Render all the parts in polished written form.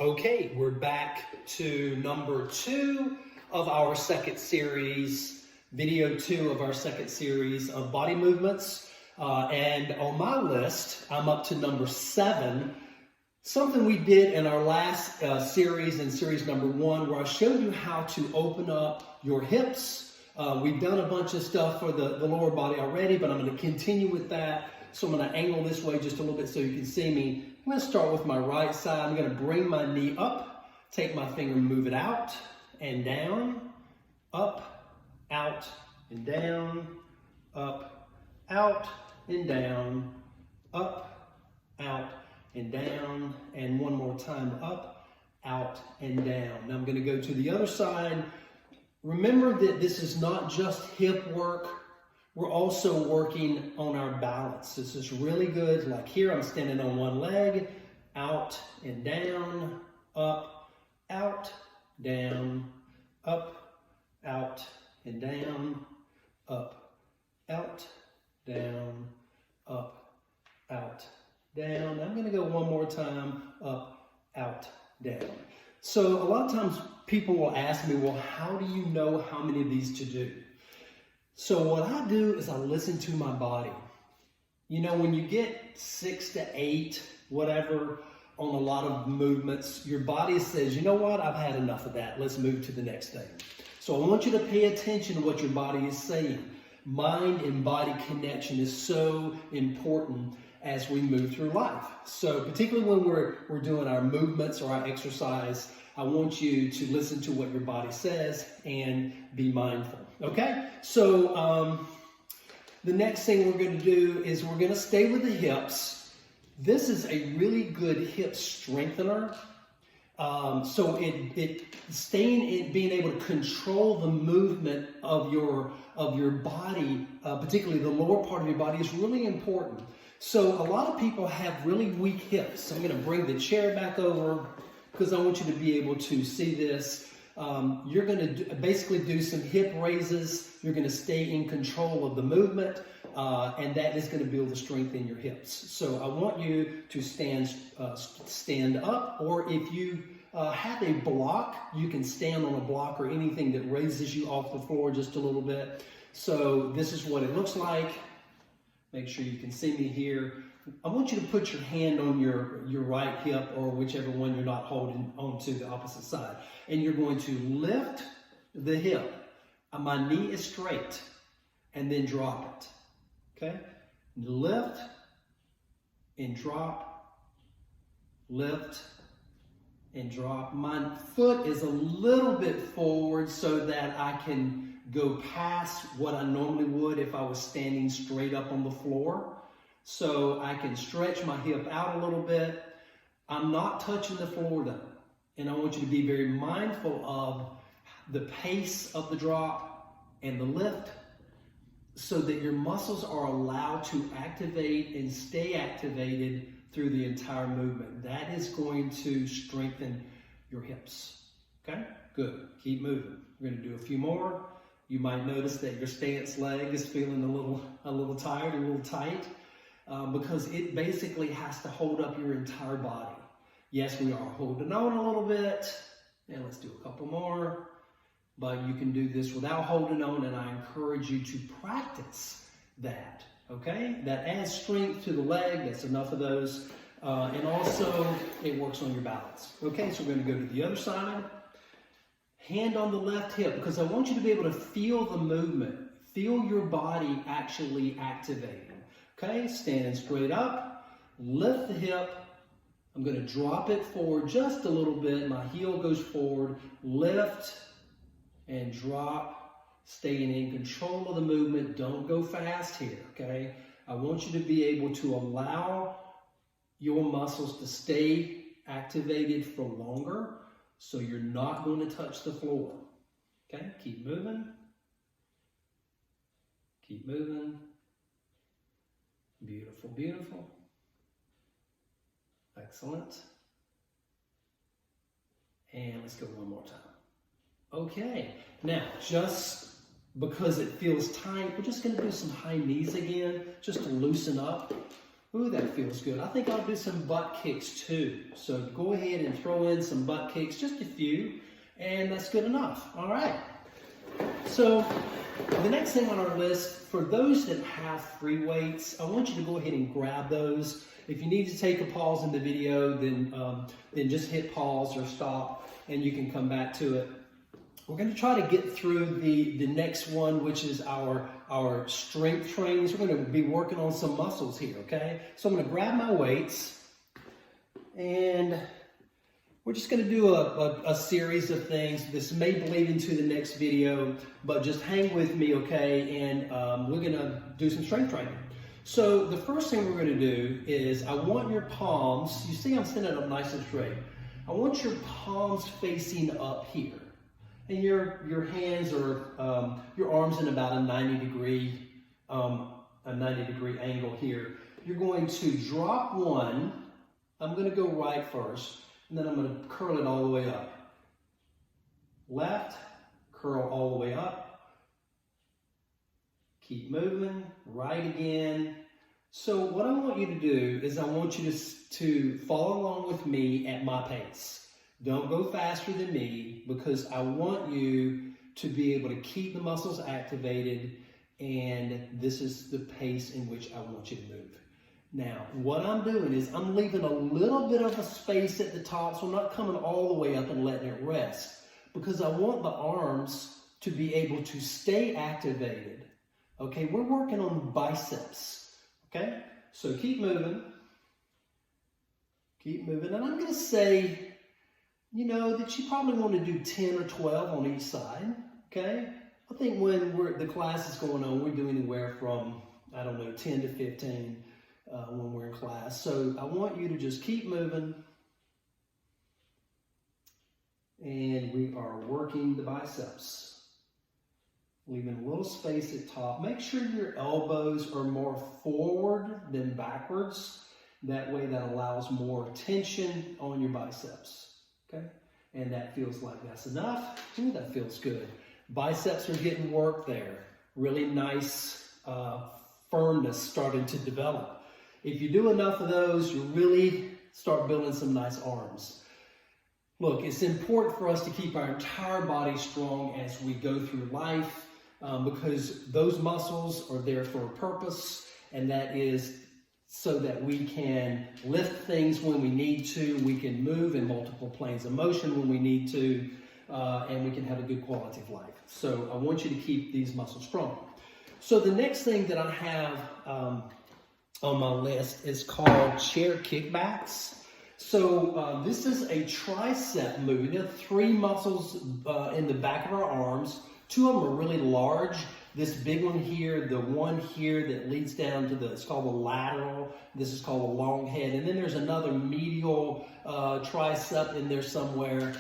Okay, we're back to number 2 of our second series, video 2 of our second series of body movements. And on my list, I'm up to number 7, something we did in our last series, in series number 1, where I showed you how to open up your hips. We've done a bunch of stuff for the lower body already, but I'm going to continue with that. So I'm going to angle this way just a little bit so you can see me. I'm going to start with my right side. I'm going to bring my knee up, take my finger, move it out and down, up, out, and down, up, out, and down, up, out, and down, and one more time, up, out, and down. Now I'm going to go to the other side. Remember that this is not just hip work. We're also working on our balance. This is really good. Like here, I'm standing on one leg, out and down, up, out, down, up, out, and down, up, out, down, up, out, down. I'm going to go one more time, up, out, down. So a lot of times people will ask me, well, how do you know how many of these to do? So what I do is I listen to my body. You know, when you get 6 to 8, whatever, on a lot of movements, your body says, you know what, I've had enough of that. Let's move to the next thing. So I want you to pay attention to what your body is saying. Mind and body connection is so important as we move through life. So particularly when we're doing our movements or our exercise, I want you to listen to what your body says and be mindful. Okay, so the next thing we're going to do is we're going to stay with the hips. This is a really good hip strengthener. So being able to control the movement of your body, particularly the lower part of your body, is really important. So a lot of people have really weak hips. So I'm going to bring the chair back over because I want you to be able to see this. You're going to basically do some hip raises. You're going to stay in control of the movement, and that is going to build the strength in your hips. So I want you to stand up, or if you have a block, you can stand on a block or anything that raises you off the floor just a little bit. So this is what it looks like. Make sure you can see me here. I want you to put your hand on your right hip or whichever one you're not holding onto the opposite side. And you're going to lift the hip. My knee is straight. And then drop it. Okay? Lift and drop. Lift and drop. My foot is a little bit forward so that I can go past what I normally would if I was standing straight up on the floor. So I can stretch my hip out a little bit. I'm not touching the floor though. And I want you to be very mindful of the pace of the drop and the lift so that your muscles are allowed to activate and stay activated through the entire movement. That is going to strengthen your hips. Okay? Good. Keep moving. We're going to do a few more. You might notice that your stance leg is feeling a little tired, a little tight. Because it basically has to hold up your entire body. Yes, we are holding on a little bit. And let's do a couple more. But you can do this without holding on, and I encourage you to practice that. Okay? That adds strength to the leg. That's enough of those. And also, it works on your balance. Okay, so we're going to go to the other side. Hand on the left hip, because I want you to be able to feel the movement. Feel your body actually activating. Okay, standing straight up, lift the hip. I'm going to drop it forward just a little bit. My heel goes forward, lift and drop, staying in control of the movement. Don't go fast here, okay? I want you to be able to allow your muscles to stay activated for longer so you're not going to touch the floor. Okay, keep moving. Keep moving. Beautiful, beautiful. Excellent. And let's go one more time. Okay, now just because it feels tight, we're just going to do some high knees again, just to loosen up. Ooh, that feels good. I think I'll do some butt kicks too. So go ahead and throw in some butt kicks, just a few, and that's good enough. All right. So the next thing on our list, for those that have free weights, I want you to go ahead and grab those. If you need to take a pause in the video, then just hit pause or stop, and you can come back to it. We're going to try to get through the next one, which is our strength trainings. We're going to be working on some muscles here, okay? So I'm going to grab my weights, and we're just going to do a series of things. This may bleed into the next video, but just hang with me, okay? And we're going to do some strength training. So the first thing we're going to do is I want your palms, you see I'm sitting up nice and straight. I want your palms facing up here. And your hands are, your arms in about a 90 degree angle here. You're going to drop one. I'm going to go right first, and then I'm going to curl it all the way up. Left, curl all the way up. Keep moving, right again. So what I want you to do is I want you to follow along with me at my pace. Don't go faster than me, because I want you to be able to keep the muscles activated, and this is the pace in which I want you to move. Now, what I'm doing is I'm leaving a little bit of a space at the top, so I'm not coming all the way up and letting it rest, because I want the arms to be able to stay activated. Okay, we're working on the biceps. Okay, so keep moving. Keep moving, and I'm going to say, you know, that you probably want to do 10 or 12 on each side, okay? I think when the class is going on, we do anywhere from, I don't know, 10 to 15 when we're in class. So I want you to just keep moving. And we are working the biceps. Leaving a little space at top. Make sure your elbows are more forward than backwards. That way that allows more tension on your biceps. Okay, and that feels like that's enough. Ooh, that feels good. Biceps are getting work there. Really nice firmness starting to develop. If you do enough of those, you really start building some nice arms. Look, it's important for us to keep our entire body strong as we go through life, because those muscles are there for a purpose, and that is so that we can lift things when we need to, we can move in multiple planes of motion when we need to, and we can have a good quality of life. So I want you to keep these muscles strong. So the next thing that I have on my list is called chair kickbacks. So this is a tricep movement. There are three muscles in the back of our arms. Two of them are really large. This big one here, the one here that leads down to it's called the lateral. This is called a long head. And then there's another medial tricep in there somewhere.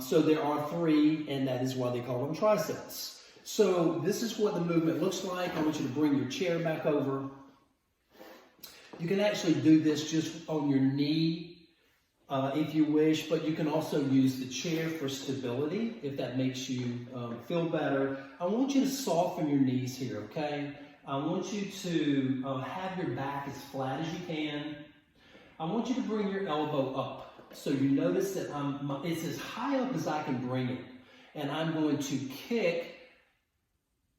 So there are three, and that is why they call them triceps. So this is what the movement looks like. I want you to bring your chair back over. You can actually do this just on your knee if you wish, but you can also use the chair for stability if that makes you feel better. I want you to soften your knees here, okay? I want you to have your back as flat as you can. I want you to bring your elbow up. So you notice that it's as high up as I can bring it. And I'm going to kick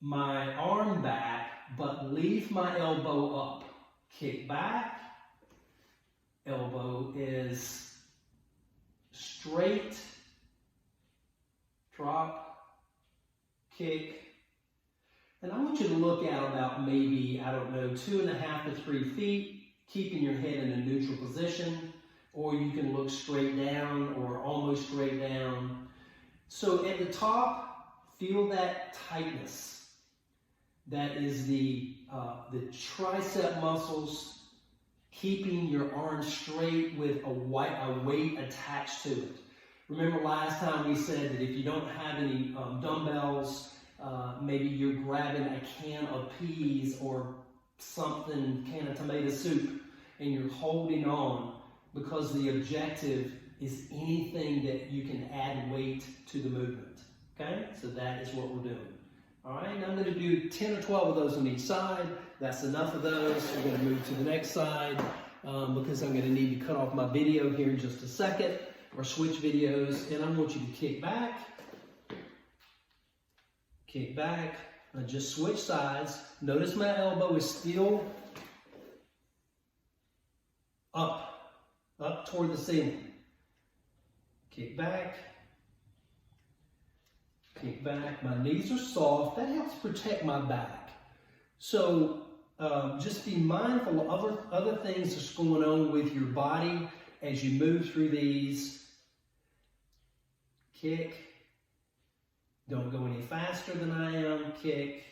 my arm back, but leave my elbow up. Kick back. Elbow is straight, drop, kick. And I want you to look out about maybe, I don't know, 2.5 to 3 feet, keeping your head in a neutral position, or you can look straight down or almost straight down. So at the top, feel that tightness. That is the tricep muscles, keeping your arms straight with a weight attached to it. Remember last time we said that if you don't have any dumbbells, maybe you're grabbing a can of peas or something, can of tomato soup, and you're holding on, because the objective is anything that you can add weight to the movement. Okay? So that is what we're doing. All right, now I'm going to do 10 or 12 of those on each side. That's enough of those. We're going to move to the next side because I'm going to need to cut off my video here in just a second or switch videos. And I want you to kick back, and just switch sides. Notice my elbow is still up toward the ceiling. Kick back. Kick back. My knees are soft. That helps protect my back. So just be mindful of other things that's going on with your body as you move through these. Kick. Don't go any faster than I am. Kick.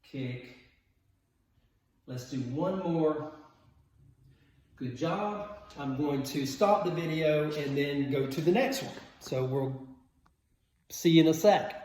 Kick. Let's do one more. Good job. I'm going to stop the video and then go to the next one. So we'll see you in a sec.